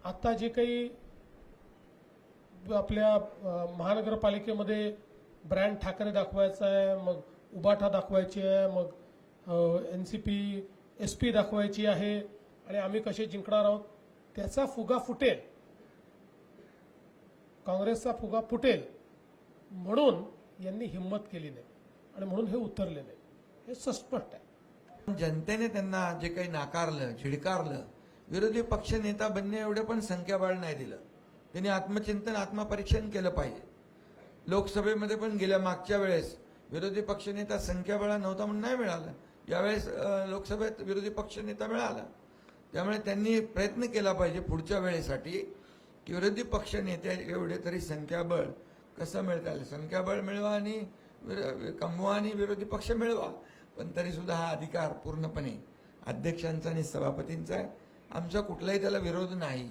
आता जे काही आपल्या महानगरपालिकेमध्ये ब्रँड ठाकरे दाखवायचा आहे, मग उबाठा दाखवायची आहे, मग NCP SP दाखवायची आहे आणि आम्ही कसे जिंकणार आहोत, त्याचा फुगा फुटेल, काँग्रेसचा फुगा फुटेल म्हणून यांनी हिंमत केली नाही आणि म्हणून हे उतरले नाही. हे सस्पष्ट आहे. जनतेने त्यांना जे काही नाकारलं, झिडकारलं, विरोधी पक्षनेता बनणे एवढे पण संख्याबळ नाही दिलं. त्यांनी आत्मचिंतन, आत्मपरीक्षण केलं पाहिजे. लोकसभेमध्ये पण गेल्या मागच्या वेळेस विरोधी पक्षनेता संख्याबळ नव्हता म्हणून नाही मिळालं. यावेळेस लोकसभेत विरोधी पक्षनेता मिळाला. त्यामुळे त्यांनी प्रयत्न केला पाहिजे पुढच्या वेळेसाठी की विरोधी पक्षनेते एवढे तरी संख्याबळ कसं मिळता येईल. संख्याबळ मिळवा आणि कमवा आणि विरोधी पक्ष मिळवा, पण तरी सुद्धा हा अधिकार पूर्णपणे अध्यक्षांचा आणि सभापतींचा आहे. आमचा कुठलाही त्याला विरोध नाही.